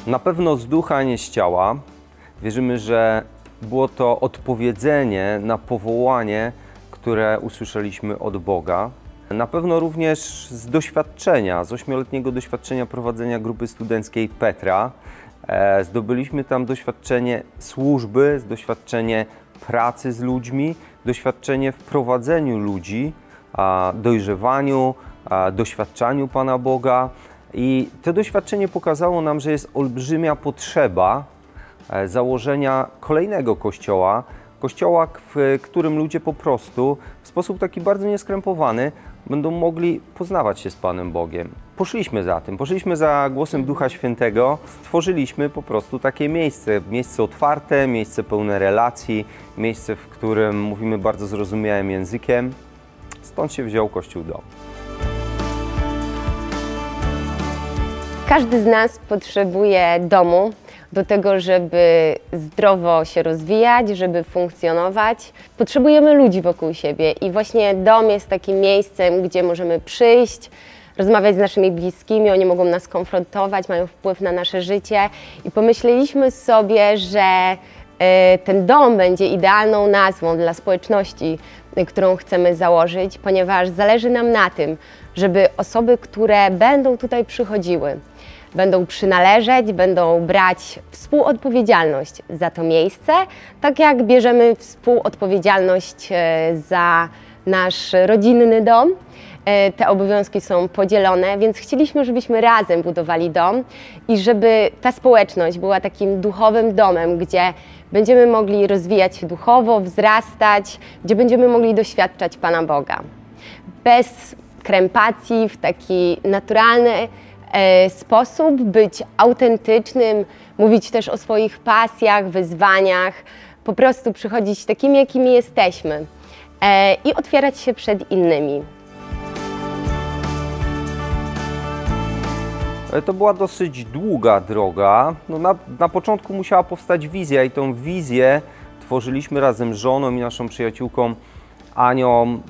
Na pewno z ducha, nie z ciała. Wierzymy, że było to odpowiedzenie na powołanie, które usłyszeliśmy od Boga. Na pewno również z doświadczenia, z 8-letniego doświadczenia prowadzenia grupy studenckiej Petra. Zdobyliśmy tam doświadczenie służby, doświadczenie pracy z ludźmi, doświadczenie w prowadzeniu ludzi, dojrzewaniu, doświadczaniu Pana Boga. I to doświadczenie pokazało nam, że jest olbrzymia potrzeba założenia kolejnego kościoła, w którym ludzie po prostu w sposób taki bardzo nieskrępowany będą mogli poznawać się z Panem Bogiem. Poszliśmy za tym, poszliśmy za głosem Ducha Świętego, stworzyliśmy po prostu takie miejsce otwarte, miejsce pełne relacji, miejsce, w którym mówimy bardzo zrozumiałym językiem. Stąd się wziął Kościół Dom. Każdy z nas potrzebuje domu do tego, żeby zdrowo się rozwijać, żeby funkcjonować. Potrzebujemy ludzi wokół siebie i właśnie dom jest takim miejscem, gdzie możemy przyjść, rozmawiać z naszymi bliskimi, oni mogą nas konfrontować, mają wpływ na nasze życie i pomyśleliśmy sobie, że ten dom będzie idealną nazwą dla społeczności, którą chcemy założyć, ponieważ zależy nam na tym, żeby osoby, które będą tutaj przychodziły, będą przynależeć, będą brać współodpowiedzialność za to miejsce, tak jak bierzemy współodpowiedzialność za nasz rodzinny dom. Te obowiązki są podzielone, więc chcieliśmy, żebyśmy razem budowali dom i żeby ta społeczność była takim duchowym domem, gdzie będziemy mogli rozwijać się duchowo, wzrastać, gdzie będziemy mogli doświadczać Pana Boga. Bez krępacji, w taki naturalny sposób, być autentycznym, mówić też o swoich pasjach, wyzwaniach, po prostu przychodzić takimi, jakimi jesteśmy i otwierać się przed innymi. To była dosyć długa droga. Na początku musiała powstać wizja i tą wizję tworzyliśmy razem z żoną i naszą przyjaciółką Anią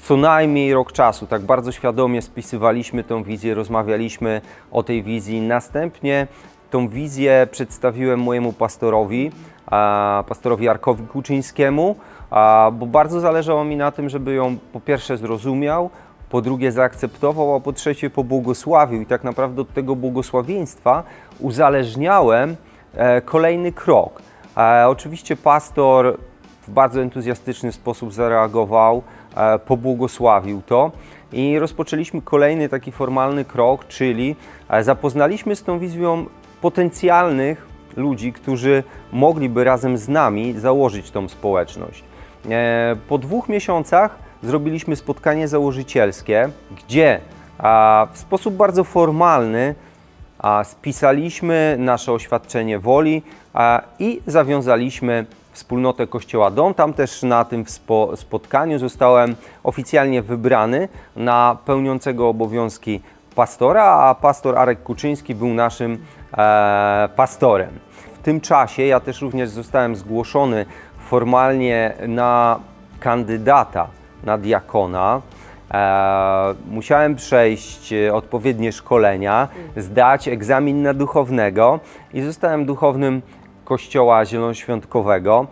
co najmniej rok czasu. Tak bardzo świadomie spisywaliśmy tę wizję, rozmawialiśmy o tej wizji. Następnie tą wizję przedstawiłem mojemu pastorowi Jarkowi Kuczyńskiemu, bo bardzo zależało mi na tym, żeby ją po pierwsze zrozumiał, po drugie zaakceptował, a po trzecie pobłogosławił. I tak naprawdę od tego błogosławieństwa uzależniałem kolejny krok. Oczywiście pastor w bardzo entuzjastyczny sposób zareagował, pobłogosławił to i rozpoczęliśmy kolejny taki formalny krok, czyli zapoznaliśmy z tą wizją potencjalnych ludzi, którzy mogliby razem z nami założyć tą społeczność. Po 2 miesiącach zrobiliśmy spotkanie założycielskie, gdzie w sposób bardzo formalny spisaliśmy nasze oświadczenie woli i zawiązaliśmy wspólnotę Kościoła Dom. Tam też na tym spotkaniu zostałem oficjalnie wybrany na pełniącego obowiązki pastora, a pastor Arek Kuczyński był naszym pastorem. W tym czasie ja też również zostałem zgłoszony formalnie na kandydata na diakona. Musiałem przejść odpowiednie szkolenia, zdać egzamin na duchownego i zostałem duchownym Kościoła Zielonoświątkowego.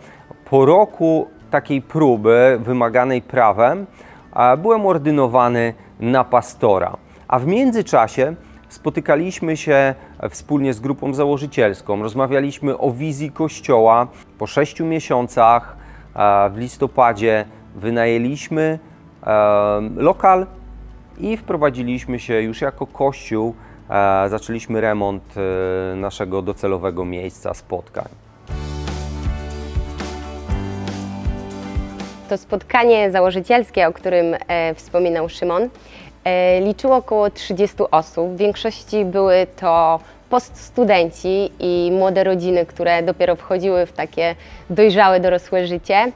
Po roku takiej próby wymaganej prawem byłem ordynowany na pastora. A w międzyczasie spotykaliśmy się wspólnie z grupą założycielską, rozmawialiśmy o wizji Kościoła. Po 6 miesiącach w listopadzie wynajęliśmy lokal i wprowadziliśmy się już jako Kościół. Zaczęliśmy remont naszego docelowego miejsca spotkań. To spotkanie założycielskie, o którym wspominał Szymon, liczyło około 30 osób. W większości były to poststudenci i młode rodziny, które dopiero wchodziły w takie dojrzałe, dorosłe życie.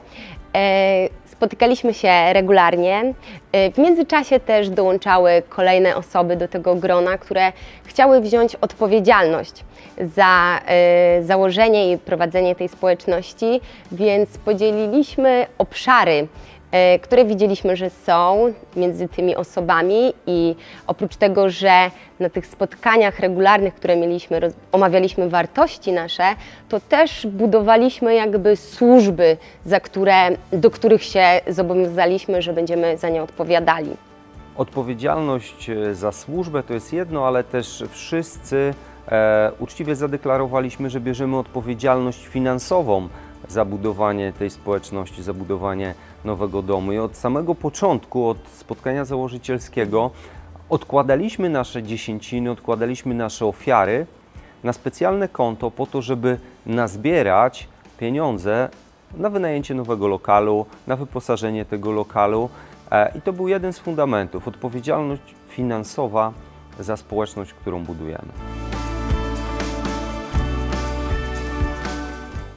Spotykaliśmy się regularnie. W międzyczasie też dołączały kolejne osoby do tego grona, które chciały wziąć odpowiedzialność za założenie i prowadzenie tej społeczności, więc podzieliliśmy obszary które widzieliśmy, że są między tymi osobami i oprócz tego, że na tych spotkaniach regularnych, które mieliśmy, omawialiśmy wartości nasze, to też budowaliśmy jakby służby, do których się zobowiązaliśmy, że będziemy za nie odpowiadali. Odpowiedzialność za służbę to jest jedno, ale też wszyscy uczciwie zadeklarowaliśmy, że bierzemy odpowiedzialność finansową za budowanie tej społeczności, za budowanie nowego domu. I od samego początku, od spotkania założycielskiego odkładaliśmy nasze dziesięciny, odkładaliśmy nasze ofiary na specjalne konto po to, żeby nazbierać pieniądze na wynajęcie nowego lokalu, na wyposażenie tego lokalu. I to był jeden z fundamentów, odpowiedzialność finansowa za społeczność, którą budujemy.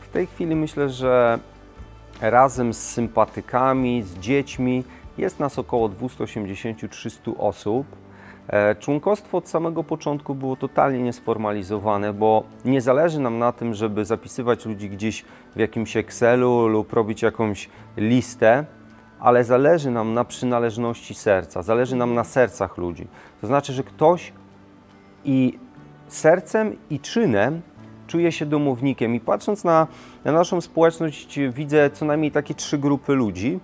W tej chwili myślę, że razem z sympatykami, z dziećmi jest nas około 280-300 osób. Członkostwo od samego początku było totalnie niesformalizowane, bo nie zależy nam na tym, żeby zapisywać ludzi gdzieś w jakimś Excelu lub robić jakąś listę, ale zależy nam na przynależności serca, zależy nam na sercach ludzi. To znaczy, że ktoś i sercem, i czynem czuje się domownikiem. I patrząc na naszą społeczność, widzę co najmniej takie 3 grupy ludzi,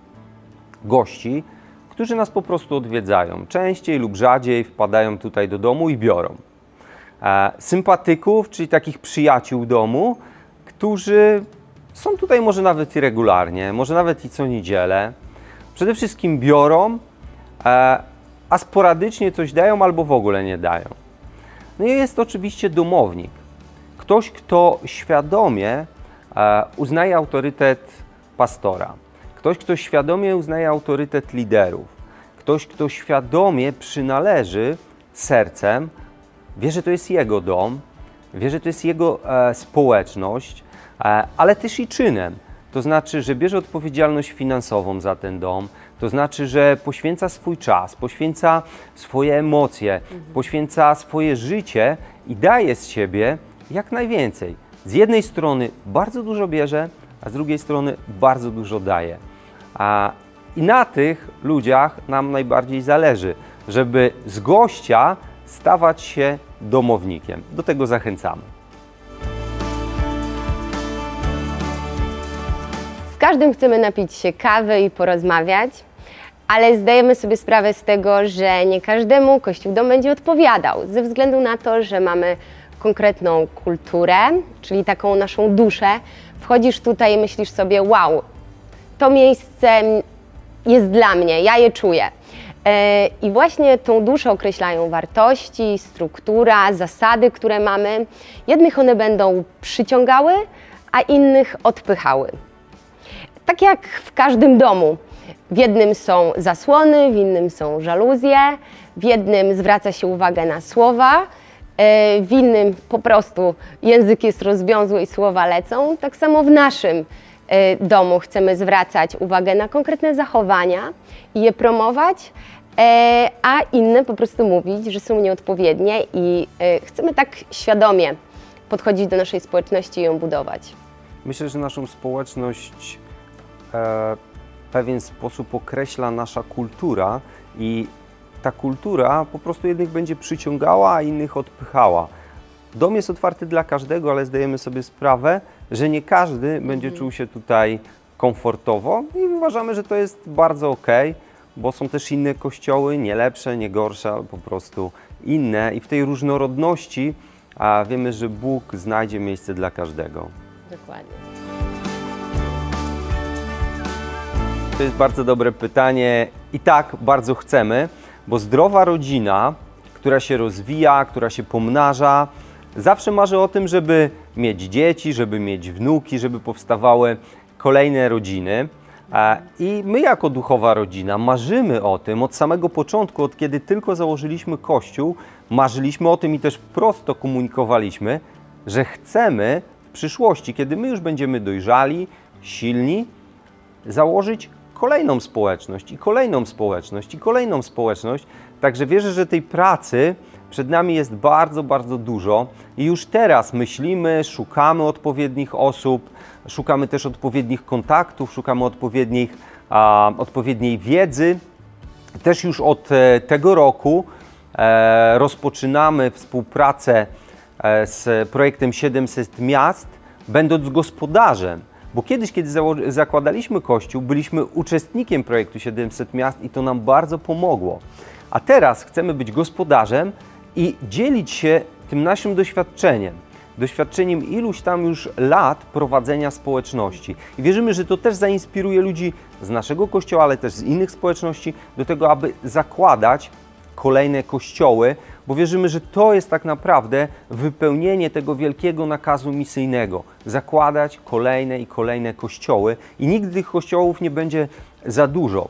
gości, którzy nas po prostu odwiedzają. Częściej lub rzadziej wpadają tutaj do domu i biorą. Sympatyków, czyli takich przyjaciół domu, którzy są tutaj może nawet i regularnie, może nawet i co niedzielę. Przede wszystkim biorą, a sporadycznie coś dają albo w ogóle nie dają. No i jest oczywiście domownik. Ktoś, kto świadomie uznaje autorytet pastora. Ktoś, kto świadomie uznaje autorytet liderów. Ktoś, kto świadomie przynależy sercem, wie, że to jest jego dom, wie, że to jest jego społeczność, ale też i czynem. To znaczy, że bierze odpowiedzialność finansową za ten dom, to znaczy, że poświęca swój czas, poświęca swoje emocje, poświęca swoje życie i daje z siebie jak najwięcej. Z jednej strony bardzo dużo bierze, a z drugiej strony bardzo dużo daje. I na tych ludziach nam najbardziej zależy, żeby z gościa stawać się domownikiem. Do tego zachęcamy. Z każdym chcemy napić się kawy i porozmawiać, ale zdajemy sobie sprawę z tego, że nie każdemu Kościół Dom będzie odpowiadał, ze względu na to, że mamy konkretną kulturę, czyli taką naszą duszę. Wchodzisz tutaj i myślisz sobie, wow, to miejsce jest dla mnie, ja je czuję. I właśnie tą duszę określają wartości, struktura, zasady, które mamy. Jednych one będą przyciągały, a innych odpychały. Tak jak w każdym domu. W jednym są zasłony, w innym są żaluzje, w jednym zwraca się uwagę na słowa, w innym po prostu język jest rozwiązły i słowa lecą. Tak samo w naszym domu chcemy zwracać uwagę na konkretne zachowania i je promować, a inne po prostu mówić, że są nieodpowiednie i chcemy tak świadomie podchodzić do naszej społeczności i ją budować. Myślę, że naszą społeczność w pewien sposób określa nasza kultura i ta kultura po prostu jednych będzie przyciągała, a innych odpychała. Dom jest otwarty dla każdego, ale zdajemy sobie sprawę, że nie każdy będzie czuł się tutaj komfortowo i uważamy, że to jest bardzo okej, bo są też inne kościoły, nie lepsze, nie gorsze, ale po prostu inne i w tej różnorodności wiemy, że Bóg znajdzie miejsce dla każdego. Dokładnie. To jest bardzo dobre pytanie i tak bardzo chcemy, bo zdrowa rodzina, która się rozwija, która się pomnaża, zawsze marzy o tym, żeby mieć dzieci, żeby mieć wnuki, żeby powstawały kolejne rodziny. I my jako duchowa rodzina marzymy o tym od samego początku, od kiedy tylko założyliśmy Kościół, marzyliśmy o tym i też wprost to komunikowaliśmy, że chcemy w przyszłości, kiedy my już będziemy dojrzali, silni, założyć kolejną społeczność i kolejną społeczność i kolejną społeczność. Także wierzę, że tej pracy przed nami jest bardzo, bardzo dużo i już teraz myślimy, szukamy odpowiednich osób, szukamy też odpowiednich kontaktów, szukamy odpowiednich odpowiedniej wiedzy. Też już od tego roku rozpoczynamy współpracę z projektem 700 miast, będąc gospodarzem. Bo kiedyś, kiedy zakładaliśmy Kościół, byliśmy uczestnikiem projektu 700 miast i to nam bardzo pomogło. A teraz chcemy być gospodarzem i dzielić się tym naszym doświadczeniem iluś tam już lat prowadzenia społeczności. I wierzymy, że to też zainspiruje ludzi z naszego Kościoła, ale też z innych społeczności do tego, aby zakładać kolejne kościoły, bo wierzymy, że to jest tak naprawdę wypełnienie tego wielkiego nakazu misyjnego. Zakładać kolejne i kolejne kościoły i nigdy tych kościołów nie będzie za dużo.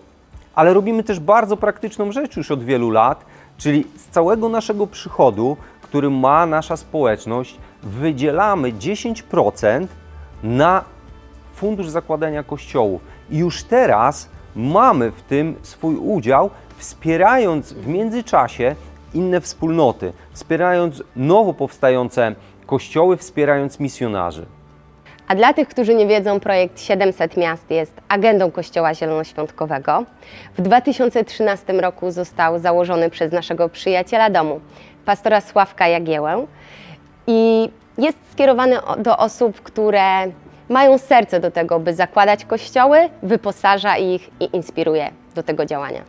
Ale robimy też bardzo praktyczną rzecz już od wielu lat, czyli z całego naszego przychodu, który ma nasza społeczność, wydzielamy 10% na fundusz zakładania kościołów. I już teraz mamy w tym swój udział, wspierając w międzyczasie inne wspólnoty, wspierając nowo powstające kościoły, wspierając misjonarzy. A dla tych, którzy nie wiedzą, projekt 700 miast jest agendą Kościoła Zielonoświątkowego. W 2013 roku został założony przez naszego przyjaciela domu, pastora Sławka Jagiełę, i jest skierowany do osób, które mają serce do tego, by zakładać kościoły, wyposaża ich i inspiruje do tego działania.